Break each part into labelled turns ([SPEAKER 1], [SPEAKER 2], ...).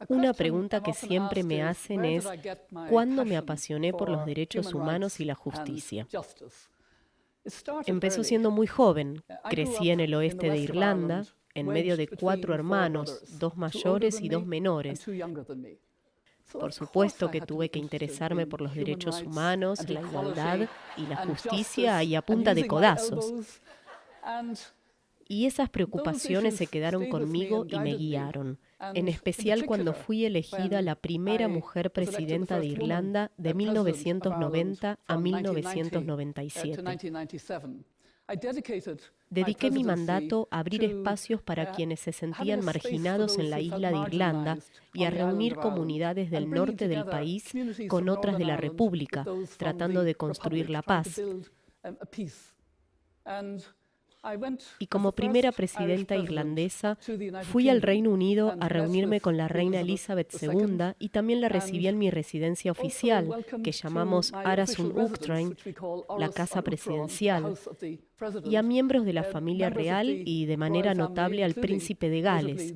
[SPEAKER 1] Una pregunta que siempre me hacen es ¿cuándo me apasioné por los derechos humanos y la justicia? Empezó siendo muy joven. Crecí en el oeste de Irlanda, en medio de 4 hermanos, 2 mayores y 2 menores. Por supuesto que tuve que interesarme por los derechos humanos, la igualdad y la justicia y a punta de codazos. Y esas preocupaciones se quedaron conmigo y me guiaron, en especial cuando fui elegida la primera mujer presidenta de Irlanda de 1990 a 1997. Dediqué mi mandato a abrir espacios para quienes se sentían marginados en la isla de Irlanda y a reunir comunidades del norte del país con otras de la República, tratando de construir la paz. Y como primera presidenta irlandesa, fui al Reino Unido a reunirme con la reina Elizabeth II y también la recibí en mi residencia oficial, que llamamos Áras an Uachtaráin, la casa presidencial, y a miembros de la familia real y de manera notable al príncipe de Gales.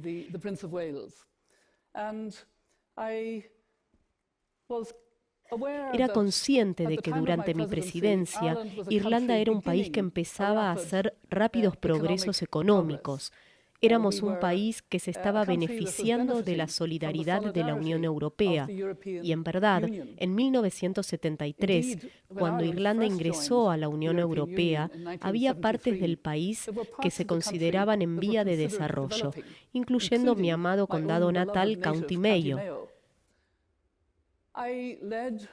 [SPEAKER 1] Era consciente de que durante mi presidencia, Irlanda era un país que empezaba a hacer rápidos progresos económicos. Éramos un país que se estaba beneficiando de la solidaridad de la Unión Europea. Y en verdad, en 1973, cuando Irlanda ingresó a la Unión Europea, había partes del país que se consideraban en vía de desarrollo, incluyendo mi amado condado natal, County Mayo.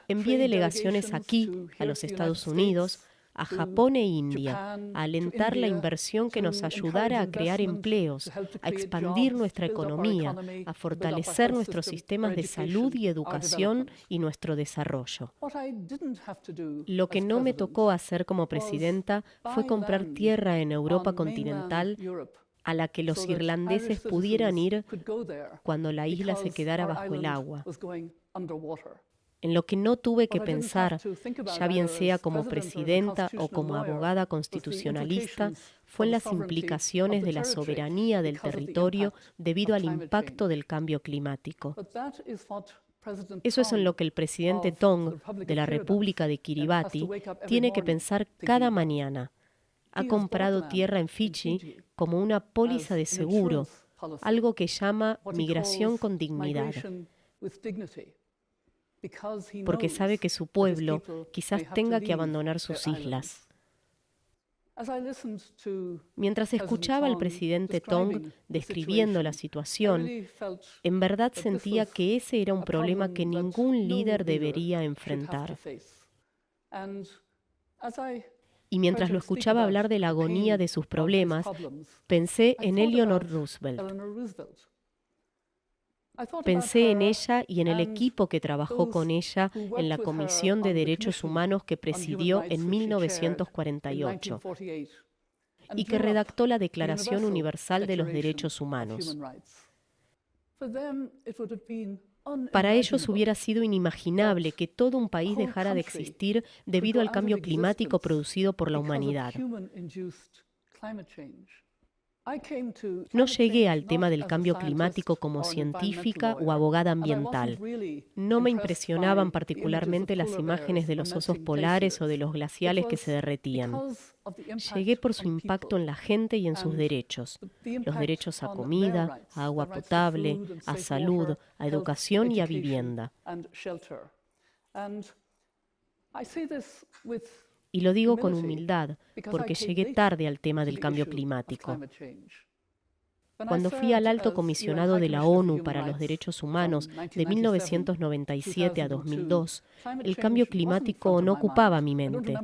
[SPEAKER 1] Envié delegaciones aquí, a los Estados Unidos, a Japón e India, a alentar la inversión que nos ayudara a crear empleos, a expandir nuestra economía, a fortalecer nuestros sistemas de salud y educación y nuestro desarrollo. Lo que no me tocó hacer como presidenta fue comprar tierra en Europa continental a la que los irlandeses pudieran ir cuando la isla se quedara bajo el agua. En lo que no tuve que pensar, ya bien sea como presidenta o como abogada constitucionalista, fue en las implicaciones de la soberanía del territorio debido al impacto del cambio climático. Eso es en lo que el presidente Tong de la República de Kiribati tiene que pensar cada mañana. Ha comprado tierra en Fiji como una póliza de seguro, algo que llama migración con dignidad, porque sabe que su pueblo quizás tenga que abandonar sus islas. Mientras escuchaba al presidente Tong describiendo la situación, en verdad sentía que ese era un problema que ningún líder debería enfrentar. Y mientras lo escuchaba hablar de la agonía de sus problemas, pensé en Eleanor Roosevelt. Pensé en ella y en el equipo que trabajó con ella en la Comisión de Derechos Humanos que presidió en 1948 y que redactó la Declaración Universal de los Derechos Humanos. Para ellos hubiera sido inimaginable que todo un país dejara de existir debido al cambio climático producido por la humanidad. No llegué al tema del cambio climático como científica o abogada ambiental. No me impresionaban particularmente las imágenes de los osos polares o de los glaciales que se derretían. Llegué por su impacto en la gente y en sus derechos. Los derechos a comida, a agua potable, a salud, a educación y a vivienda. Y lo digo con humildad, porque llegué tarde al tema del cambio climático. Cuando fui al Alto Comisionado de la ONU para los Derechos Humanos de 1997 a 2002, el cambio climático no ocupaba mi mente.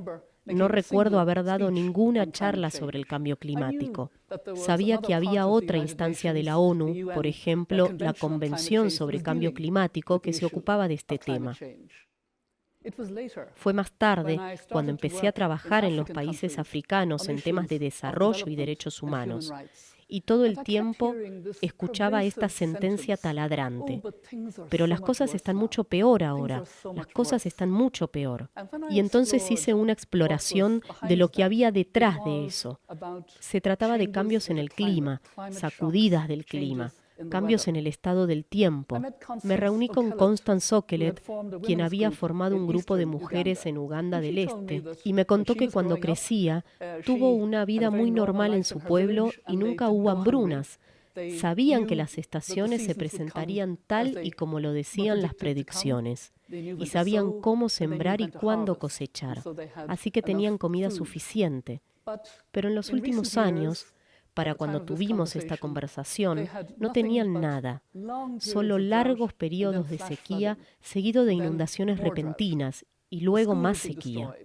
[SPEAKER 1] No recuerdo haber dado ninguna charla sobre el cambio climático. Sabía que había otra instancia de la ONU, por ejemplo, la Convención sobre Cambio Climático, que se ocupaba de este tema. Fue más tarde, cuando empecé a trabajar en los países africanos en temas de desarrollo y derechos humanos, y todo el tiempo escuchaba esta sentencia taladrante. Pero las cosas están mucho peor ahora, las cosas están mucho peor. Y entonces hice una exploración de lo que había detrás de eso. Se trataba de cambios en el clima, sacudidas del clima, cambios en el estado del tiempo. Me reuní con Constance Okelet, quien había formado un grupo de mujeres en Uganda del Este, y me contó que cuando crecía tuvo una vida muy normal en su pueblo y nunca hubo hambrunas. Sabían que las estaciones se presentarían tal y como lo decían las predicciones, y sabían cómo sembrar y cuándo cosechar, así que tenían comida suficiente. Pero en los últimos años, para cuando tuvimos esta conversación, no tenían nada, solo largos periodos de sequía seguido de inundaciones repentinas y luego más sequía.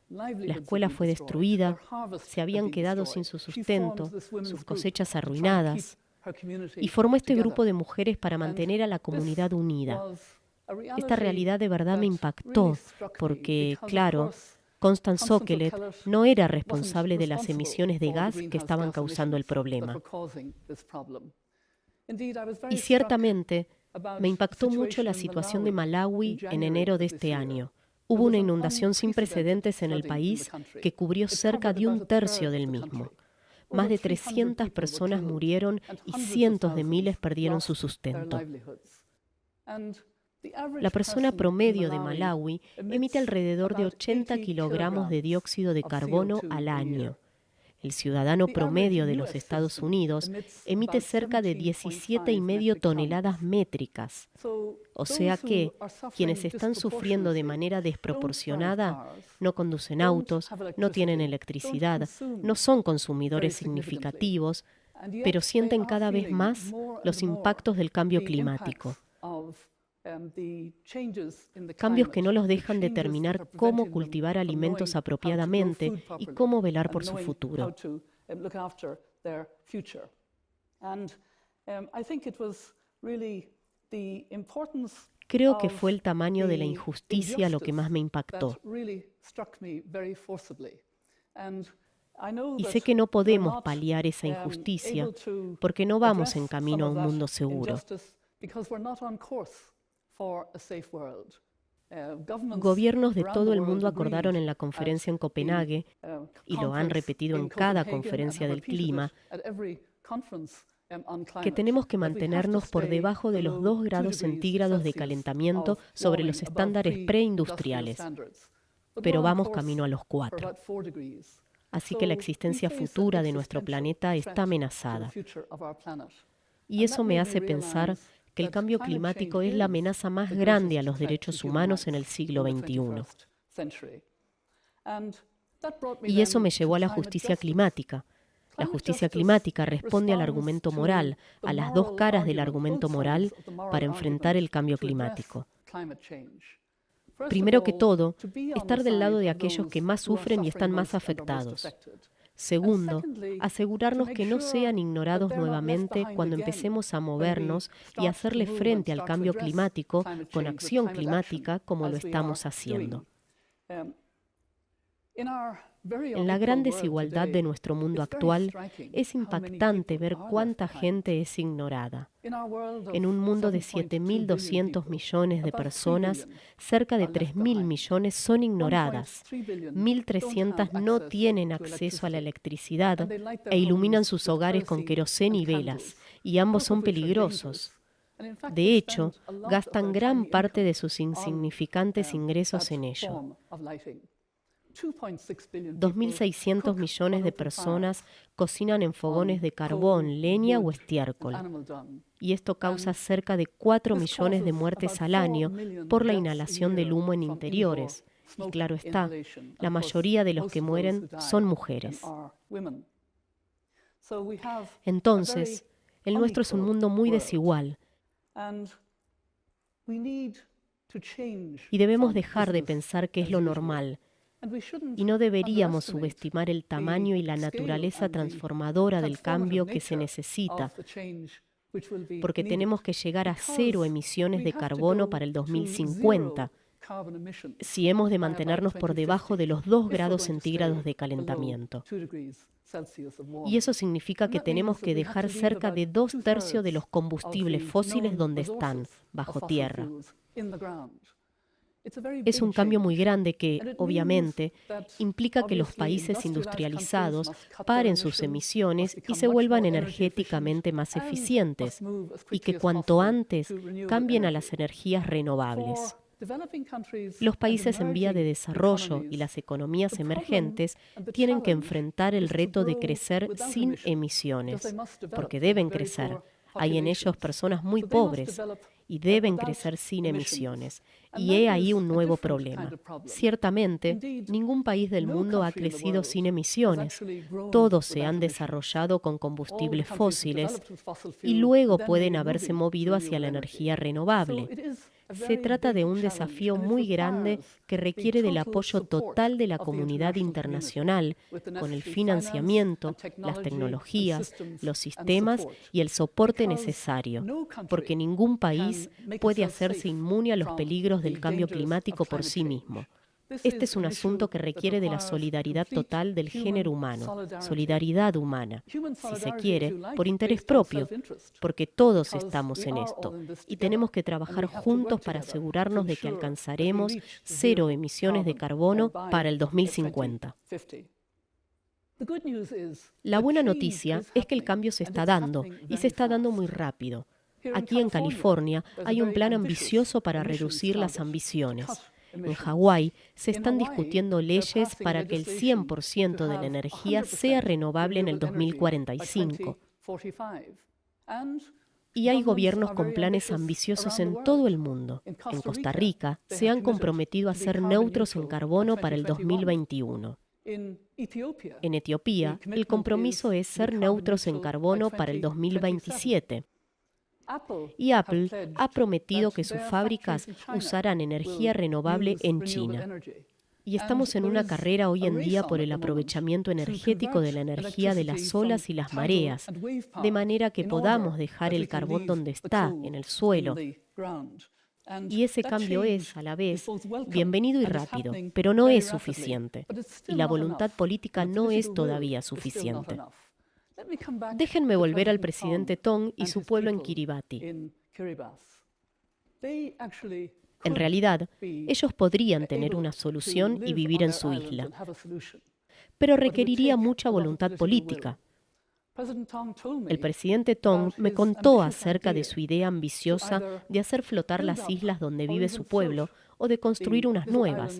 [SPEAKER 1] La escuela fue destruida, se habían quedado sin su sustento, sus cosechas arruinadas, y formó este grupo de mujeres para mantener a la comunidad unida. Esta realidad de verdad me impactó porque, claro, Constance Okelet no era responsable de las emisiones de gas que estaban causando el problema. Y ciertamente, me impactó mucho la situación de Malawi en enero de este año. Hubo una inundación sin precedentes en el país que cubrió cerca de un tercio del mismo. Más de 300 personas murieron y cientos de miles perdieron su sustento. La persona promedio de Malawi emite alrededor de 80 kilogramos de dióxido de carbono al año. El ciudadano promedio de los Estados Unidos emite cerca de 17,5 toneladas métricas. O sea que quienes están sufriendo de manera desproporcionada no conducen autos, no tienen electricidad, no son consumidores significativos, pero sienten cada vez más los impactos del cambio climático. Cambios que no los dejan determinar cómo cultivar alimentos apropiadamente y cómo velar por su futuro. Creo que fue el tamaño de la injusticia lo que más me impactó. Y sé que no podemos paliar esa injusticia porque no vamos en camino a un mundo seguro. Gobiernos de todo el mundo acordaron en la conferencia en Copenhague, y lo han repetido en cada conferencia del clima, que tenemos que mantenernos por debajo de los 2 grados centígrados de calentamiento sobre los estándares preindustriales, pero vamos camino a los 4. Así que la existencia futura de nuestro planeta está amenazada. Y eso me hace pensar que el cambio climático es la amenaza más grande a los derechos humanos en el siglo XXI. Y eso me llevó a la justicia climática. La justicia climática responde al argumento moral, a las 2 caras del argumento moral para enfrentar el cambio climático. Primero que todo, estar del lado de aquellos que más sufren y están más afectados. Segundo, asegurarnos que no sean ignorados nuevamente cuando empecemos a movernos y hacerle frente al cambio climático con acción climática como lo estamos haciendo. En la gran desigualdad de nuestro mundo actual, es impactante ver cuánta gente es ignorada. En un mundo de 7.200 millones de personas, cerca de 3.000 millones son ignoradas. 1.300 no tienen acceso a la electricidad e iluminan sus hogares con queroseno y velas, y ambos son peligrosos. De hecho, gastan gran parte de sus insignificantes ingresos en ello. 2.600 millones de personas cocinan en fogones de carbón, leña o estiércol. Y esto causa cerca de 4 millones de muertes al año por la inhalación del humo en interiores. Y claro está, la mayoría de los que mueren son mujeres. Entonces, el nuestro es un mundo muy desigual. Y debemos dejar de pensar que es lo normal. Y no deberíamos subestimar el tamaño y la naturaleza transformadora del cambio que se necesita, porque tenemos que llegar a 0 emisiones de carbono para el 2050, si hemos de mantenernos por debajo de los 2 grados centígrados de calentamiento. Y eso significa que tenemos que dejar cerca de 2/3 de los combustibles fósiles donde están, bajo tierra. Es un cambio muy grande que, obviamente, implica que los países industrializados paren sus emisiones y se vuelvan energéticamente más eficientes, y que cuanto antes cambien a las energías renovables. Los países en vía de desarrollo y las economías emergentes tienen que enfrentar el reto de crecer sin emisiones, porque deben crecer. Hay en ellos personas muy pobres y deben crecer sin emisiones. Y he ahí un nuevo problema. Ciertamente, ningún país del mundo ha crecido sin emisiones. Todos se han desarrollado con combustibles fósiles y luego pueden haberse movido hacia la energía renovable. Se trata de un desafío muy grande que requiere del apoyo total de la comunidad internacional, con el financiamiento, las tecnologías, los sistemas y el soporte necesario, porque ningún país puede hacerse inmune a los peligros del cambio climático por sí mismo. Este es un asunto que requiere de la solidaridad total del género humano, solidaridad humana, si se quiere, por interés propio, porque todos estamos en esto y tenemos que trabajar juntos para asegurarnos de que alcanzaremos 0 emisiones de carbono para el 2050. La buena noticia es que el cambio se está dando y se está dando muy rápido. Aquí en California hay un plan ambicioso para reducir las emisiones. En Hawái se están discutiendo leyes para que el 100% de la energía sea renovable en el 2045. Y hay gobiernos con planes ambiciosos en todo el mundo. En Costa Rica se han comprometido a ser neutros en carbono para el 2021. En Etiopía, el compromiso es ser neutros en carbono para el 2027. Y Apple ha prometido que sus fábricas usarán energía renovable en China. Y estamos en una carrera hoy en día por el aprovechamiento energético de la energía de las olas y las mareas, de manera que podamos dejar el carbón donde está, en el suelo. Y ese cambio es, a la vez, bienvenido y rápido, pero no es suficiente. Y la voluntad política no es todavía suficiente. Déjenme volver al presidente Tong y su pueblo en Kiribati. En realidad, ellos podrían tener una solución y vivir en su isla, pero requeriría mucha voluntad política. El presidente Tong me contó acerca de su idea ambiciosa de hacer flotar las islas donde vive su pueblo o de construir unas nuevas.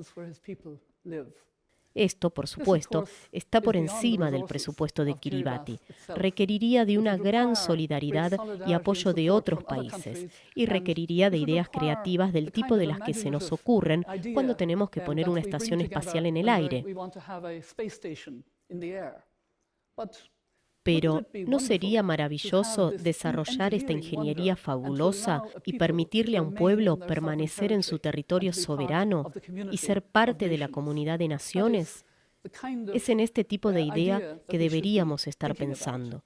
[SPEAKER 1] Esto, por supuesto, está por encima del presupuesto de Kiribati. Requeriría de una gran solidaridad y apoyo de otros países, y requeriría de ideas creativas del tipo de las que se nos ocurren cuando tenemos que poner una estación espacial en el aire. Pero, ¿no sería maravilloso desarrollar esta ingeniería fabulosa y permitirle a un pueblo permanecer en su territorio soberano y ser parte de la comunidad de naciones? Es en este tipo de idea que deberíamos estar pensando.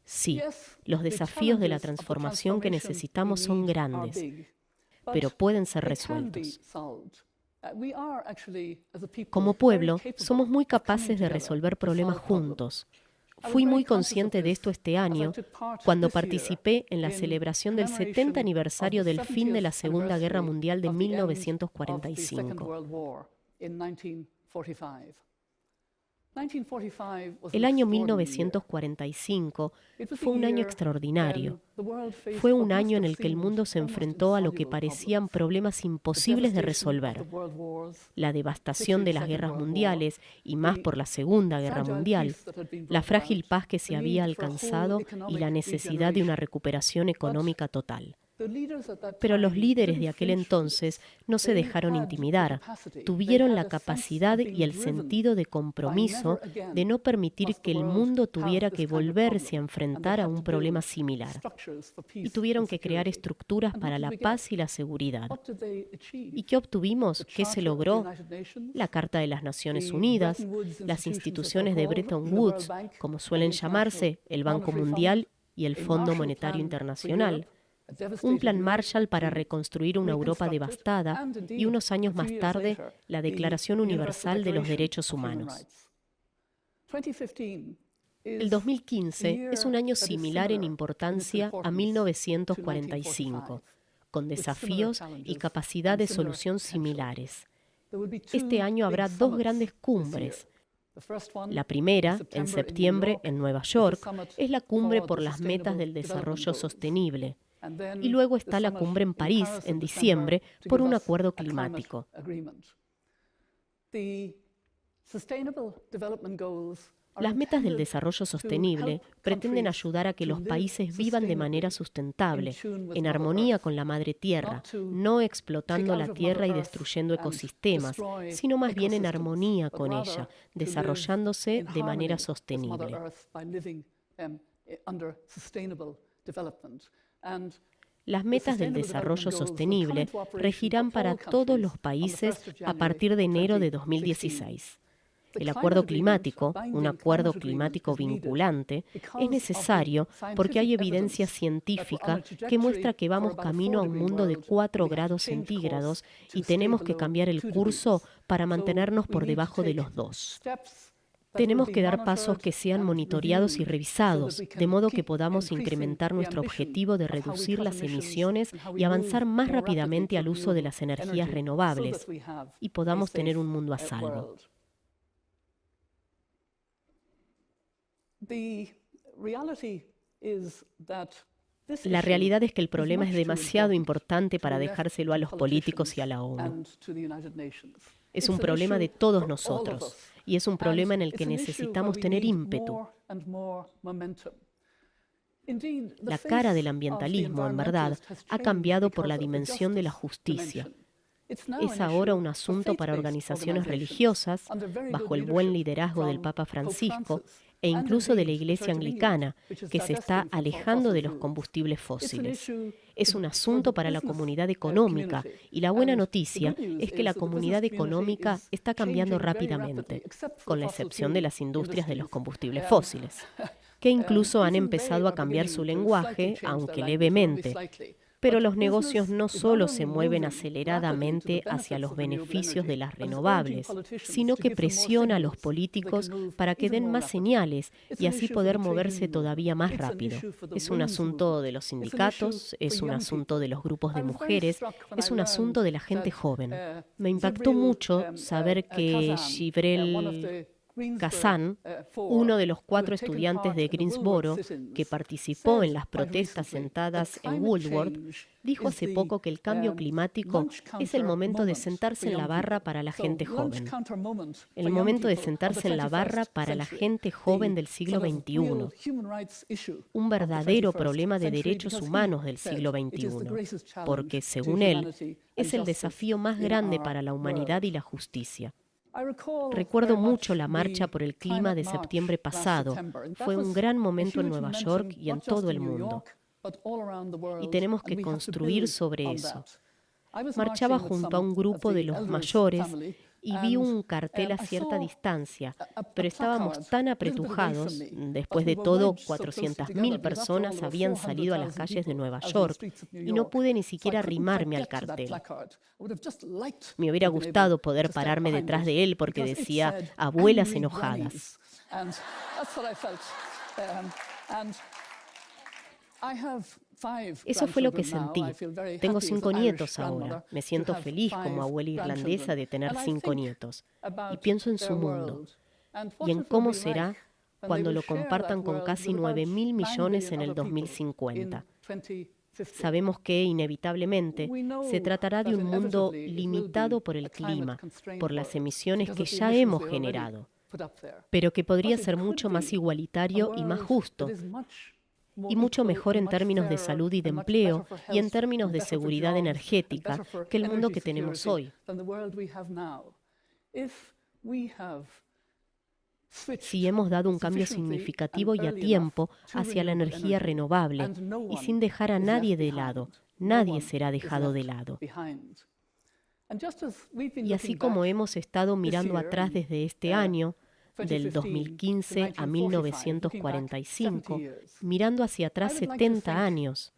[SPEAKER 1] Sí, los desafíos de la transformación que necesitamos son grandes, pero pueden ser resueltos. Como pueblo, somos muy capaces de resolver problemas juntos. Fui muy consciente de esto este año cuando participé en la celebración del 70 aniversario del fin de la Segunda Guerra Mundial de 1945. El año 1945 fue un año extraordinario. Fue un año en el que el mundo se enfrentó a lo que parecían problemas imposibles de resolver. La devastación de las guerras mundiales, y más por la Segunda Guerra Mundial, la frágil paz que se había alcanzado y la necesidad de una recuperación económica total. Pero los líderes de aquel entonces no se dejaron intimidar. Tuvieron la capacidad y el sentido de compromiso de no permitir que el mundo tuviera que volverse a enfrentar a un problema similar. Y tuvieron que crear estructuras para la paz y la seguridad. ¿Y qué obtuvimos? ¿Qué se logró? La Carta de las Naciones Unidas, las instituciones de Bretton Woods, como suelen llamarse, el Banco Mundial y el Fondo Monetario Internacional. Un plan Marshall para reconstruir una Europa devastada y unos años más tarde, la Declaración Universal de los Derechos Humanos. El 2015 es un año similar en importancia a 1945, con desafíos y capacidad de solución similares. Este año habrá dos grandes cumbres. La primera, en septiembre, en Nueva York, es la cumbre por las metas del desarrollo sostenible. Y luego está la cumbre en París, en diciembre, por un acuerdo climático. Las metas del desarrollo sostenible pretenden ayudar a que los países vivan de manera sustentable, en armonía con la madre tierra, no explotando la tierra y destruyendo ecosistemas, sino más bien en armonía con ella, desarrollándose de manera sostenible. Las metas del desarrollo sostenible regirán para todos los países a partir de enero de 2016. El acuerdo climático, un acuerdo climático vinculante, es necesario porque hay evidencia científica que muestra que vamos camino a un mundo de 4 grados centígrados y tenemos que cambiar el curso para mantenernos por debajo de los 2. Tenemos que dar pasos que sean monitoreados y revisados, de modo que podamos incrementar nuestro objetivo de reducir las emisiones y avanzar más rápidamente al uso de las energías renovables, y podamos tener un mundo a salvo. La realidad es que el problema es demasiado importante para dejárselo a los políticos y a la ONU. Es un problema de todos nosotros y es un problema en el que necesitamos tener ímpetu. La cara del ambientalismo, en verdad, ha cambiado por la dimensión de la justicia. Es ahora un asunto para organizaciones religiosas, bajo el buen liderazgo del Papa Francisco, e incluso de la Iglesia Anglicana, que se está alejando de los combustibles fósiles. Es un asunto para la comunidad económica, y la buena noticia es que la comunidad económica está cambiando rápidamente, con la excepción de las industrias de los combustibles fósiles, que incluso han empezado a cambiar su lenguaje, aunque levemente. Pero los negocios no solo se mueven aceleradamente hacia los beneficios de las renovables, sino que presiona a los políticos para que den más señales y así poder moverse todavía más rápido. Es un asunto de los sindicatos, es un asunto de los grupos de mujeres, es un asunto de la gente joven. Me impactó mucho saber que Jibril Ghassan, uno de los 4 estudiantes de Greensboro que participó en las protestas sentadas en Woolworth, dijo hace poco que el cambio climático es el momento de sentarse en la barra para la gente joven. El momento de sentarse en la barra para la gente joven del siglo XXI. Un verdadero problema de derechos humanos del siglo XXI, porque, según él, es el desafío más grande para la humanidad y la justicia. Recuerdo mucho la marcha por el clima de septiembre pasado. Fue un gran momento en Nueva York y en todo el mundo. Y tenemos que construir sobre eso. Marchaba junto a un grupo de los mayores y vi un cartel a cierta distancia, pero estábamos tan apretujados. Después de todo, 400.000 personas habían salido a las calles de Nueva York y no pude ni siquiera arrimarme al cartel. Me hubiera gustado poder pararme detrás de él porque decía "abuelas enojadas". Eso fue lo que sentí. Tengo 5 nietos ahora. Me siento feliz como abuela irlandesa de tener 5 nietos. Y pienso en su mundo y en cómo será cuando lo compartan con casi 9.000 millones en el 2050. Sabemos que, inevitablemente, se tratará de un mundo limitado por el clima, por las emisiones que ya hemos generado, pero que podría ser mucho más igualitario y más justo, y mucho mejor en términos de salud y de empleo, y en términos de seguridad energética, que el mundo que tenemos hoy. Si hemos dado un cambio significativo y a tiempo hacia la energía renovable, y sin dejar a nadie de lado, nadie será dejado de lado. Y así como hemos estado mirando atrás desde este año, del 2015 a 1945, mirando hacia atrás 70 años.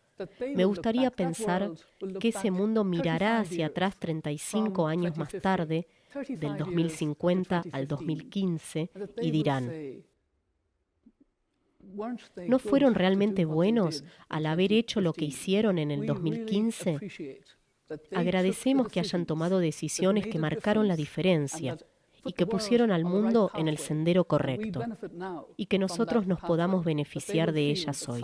[SPEAKER 1] Me gustaría pensar que ese mundo mirará hacia atrás 35 años más tarde, del 2050 al 2015, y dirán: ¿No fueron realmente buenos al haber hecho lo que hicieron en el 2015? Agradecemos que hayan tomado decisiones que marcaron la diferencia y que pusieron al mundo en el sendero correcto, y que nosotros nos podamos beneficiar de ellas hoy.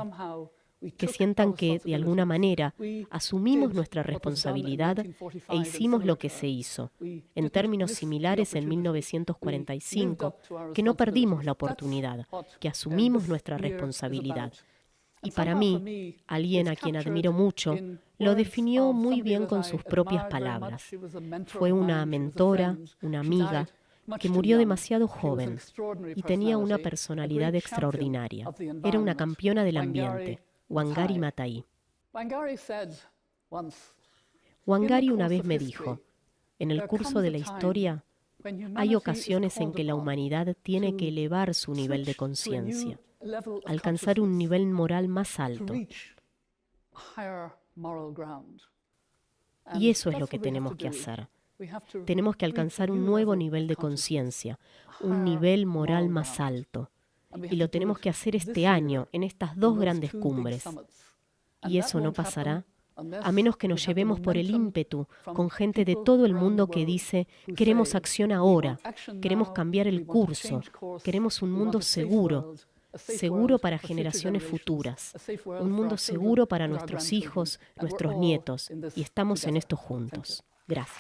[SPEAKER 1] Que sientan que, de alguna manera, asumimos nuestra responsabilidad e hicimos lo que se hizo, en términos similares en 1945, que no perdimos la oportunidad, que asumimos nuestra responsabilidad. Y para mí, alguien a quien admiro mucho, lo definió muy bien con sus propias palabras. Fue una mentora, una amiga, que murió demasiado joven y tenía una personalidad extraordinaria. Era una campeona del ambiente, Wangari Maathai. Wangari una vez me dijo, en el curso de la historia, hay ocasiones en que la humanidad tiene que elevar su nivel de conciencia, alcanzar un nivel moral más alto. Y eso es lo que tenemos que hacer. Tenemos que alcanzar un nuevo nivel de conciencia, un nivel moral más alto. Y lo tenemos que hacer este año, en estas dos grandes cumbres. Y eso no pasará a menos que nos llevemos por el ímpetu con gente de todo el mundo que dice, queremos acción ahora, queremos cambiar el curso, queremos un mundo seguro, seguro para generaciones futuras, un mundo seguro para nuestros hijos, nuestros nietos, y estamos en esto juntos. Gracias.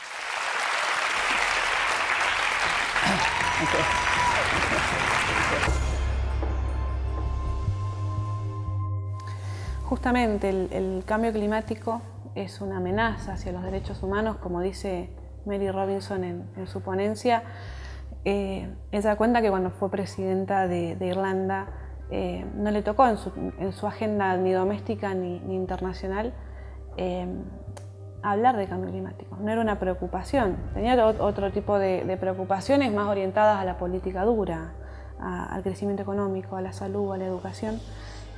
[SPEAKER 2] Justamente el cambio climático es una amenaza hacia los derechos humanos, como dice Mary Robinson en su ponencia. Ella cuenta que cuando fue presidenta de Irlanda no le tocó en su agenda ni doméstica ni internacional hablar de cambio climático. No era una preocupación, tenía otro tipo de preocupaciones más orientadas a la política dura, al crecimiento económico, a la salud, a la educación.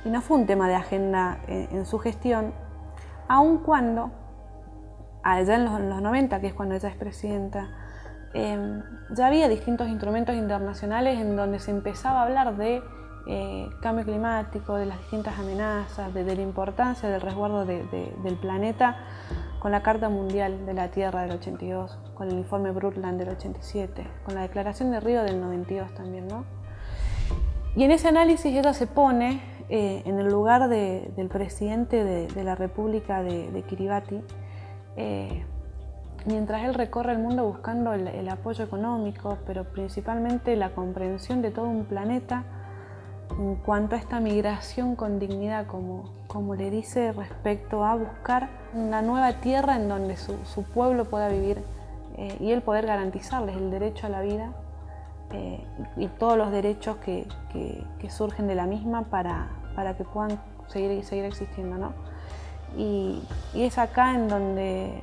[SPEAKER 2] Y no fue un tema de agenda en su gestión, aun cuando, allá en los 90, que es cuando ella es presidenta, ya había distintos instrumentos internacionales en donde se empezaba a hablar de cambio climático, de las distintas amenazas, de la importancia del resguardo del planeta, con la Carta Mundial de la Tierra del 82, con el Informe Brundtland del 87, con la Declaración de Río del 92 también, ¿no? Y en ese análisis ella se pone en el lugar del presidente de la República de Kiribati, mientras él recorre el mundo buscando el apoyo económico, pero principalmente la comprensión de todo un planeta en cuanto a esta migración con dignidad, como le dice, respecto a buscar una nueva tierra en donde su pueblo pueda vivir y él poder garantizarles el derecho a la vida y todos los derechos que surgen de la misma para que puedan seguir existiendo, ¿no? Y es acá en donde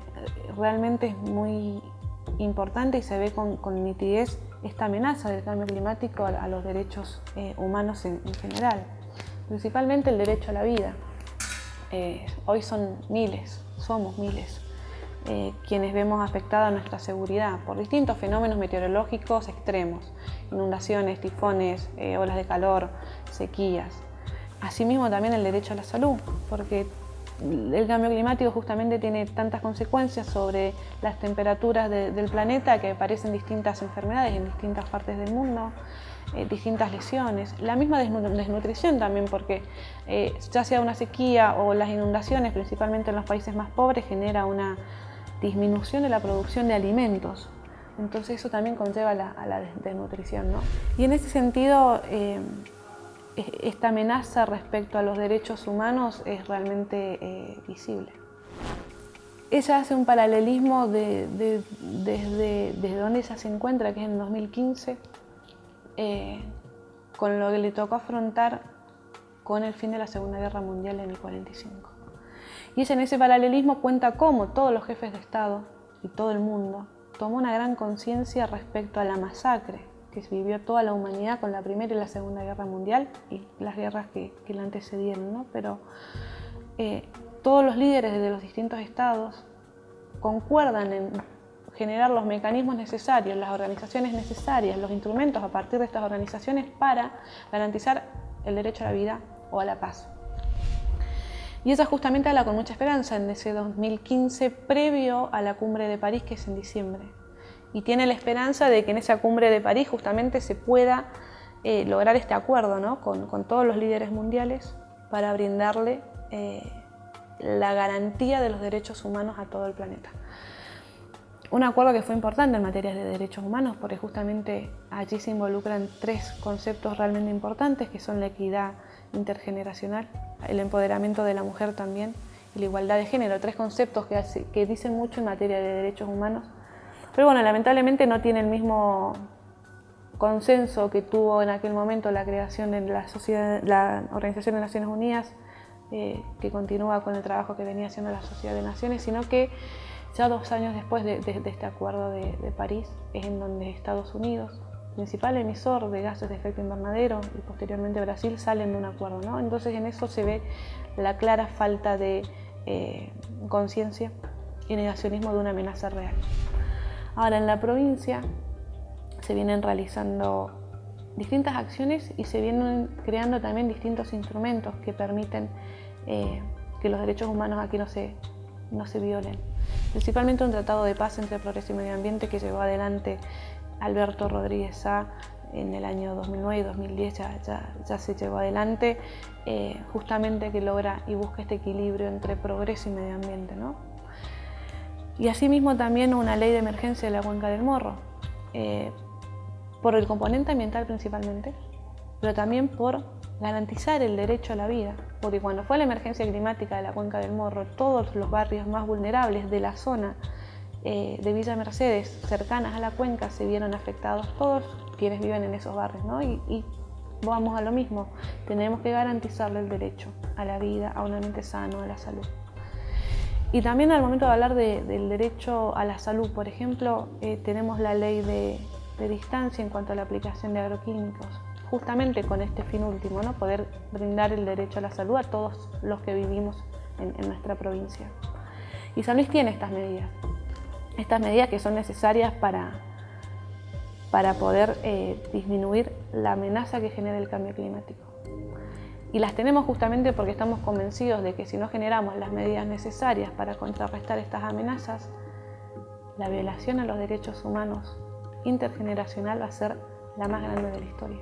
[SPEAKER 2] realmente es muy importante y se ve con nitidez esta amenaza del cambio climático a los derechos humanos en general, principalmente el derecho a la vida. Hoy somos miles, quienes vemos afectada nuestra seguridad por distintos fenómenos meteorológicos extremos, inundaciones, tifones, olas de calor, sequías. Asimismo también el derecho a la salud, porque el cambio climático justamente tiene tantas consecuencias sobre las temperaturas del planeta que aparecen distintas enfermedades en distintas partes del mundo, distintas lesiones. La misma desnutrición también, porque ya sea una sequía o las inundaciones, principalmente en los países más pobres, genera una disminución de la producción de alimentos. Entonces eso también conlleva a la desnutrición, ¿no? Y en ese sentido, esta amenaza respecto a los derechos humanos es realmente visible. Ella hace un paralelismo desde donde ella se encuentra, que es en 2015, con lo que le tocó afrontar con el fin de la Segunda Guerra Mundial en el 45. Y ella en ese paralelismo cuenta cómo todos los jefes de Estado y todo el mundo tomó una gran conciencia respecto a la masacre que vivió toda la humanidad con la Primera y la Segunda Guerra Mundial y las guerras que la antecedieron, ¿no? Pero todos los líderes de los distintos estados concuerdan en generar los mecanismos necesarios, las organizaciones necesarias, los instrumentos a partir de estas organizaciones para garantizar el derecho a la vida o a la paz. Y ella justamente habla con mucha esperanza en ese 2015, previo a la cumbre de París, que es en diciembre. Y tiene la esperanza de que en esa cumbre de París justamente se pueda lograr este acuerdo, ¿no? con todos los líderes mundiales para brindarle la garantía de los derechos humanos a todo el planeta. Un acuerdo que fue importante en materia de derechos humanos porque justamente allí se involucran 3 conceptos realmente importantes, que son la equidad intergeneracional, el empoderamiento de la mujer también y la igualdad de género, 3 conceptos que dicen mucho en materia de derechos humanos, pero bueno, lamentablemente no tiene el mismo consenso que tuvo en aquel momento la creación de la Organización de Naciones Unidas, que continúa con el trabajo que venía haciendo la Sociedad de Naciones, sino que ya 2 años después de este acuerdo de París es en donde Estados Unidos, principal emisor de gases de efecto invernadero, y posteriormente Brasil, salen de un acuerdo, ¿no? Entonces en eso se ve la clara falta de conciencia y negacionismo de una amenaza real. Ahora, en la provincia se vienen realizando distintas acciones y se vienen creando también distintos instrumentos que permiten que los derechos humanos aquí no se violen. Principalmente un tratado de paz entre Progreso y Medio Ambiente que llevó adelante Alberto Rodríguez Sá en el año 2009 y 2010 ya se llevó adelante, justamente que logra y busca este equilibrio entre progreso y medio ambiente, ¿no? Y asimismo también una ley de emergencia de la cuenca del Morro, por el componente ambiental principalmente, pero también por garantizar el derecho a la vida, porque cuando fue la emergencia climática de la cuenca del Morro, todos los barrios más vulnerables de la zona de Villa Mercedes, cercanas a la cuenca, se vieron afectados, todos quienes viven en esos barrios, ¿no? Y vamos a lo mismo, tenemos que garantizarle el derecho a la vida, a un ambiente sano, a la salud. Y también al momento de hablar del derecho a la salud, por ejemplo, tenemos la ley de distancia en cuanto a la aplicación de agroquímicos, justamente con este fin último, ¿no? Poder brindar el derecho a la salud a todos los que vivimos en nuestra provincia. Y San Luis tiene estas medidas que son necesarias para poder disminuir la amenaza que genera el cambio climático. Y las tenemos justamente porque estamos convencidos de que si no generamos las medidas necesarias para contrarrestar estas amenazas, la violación a los derechos humanos intergeneracional va a ser la más grande de la historia.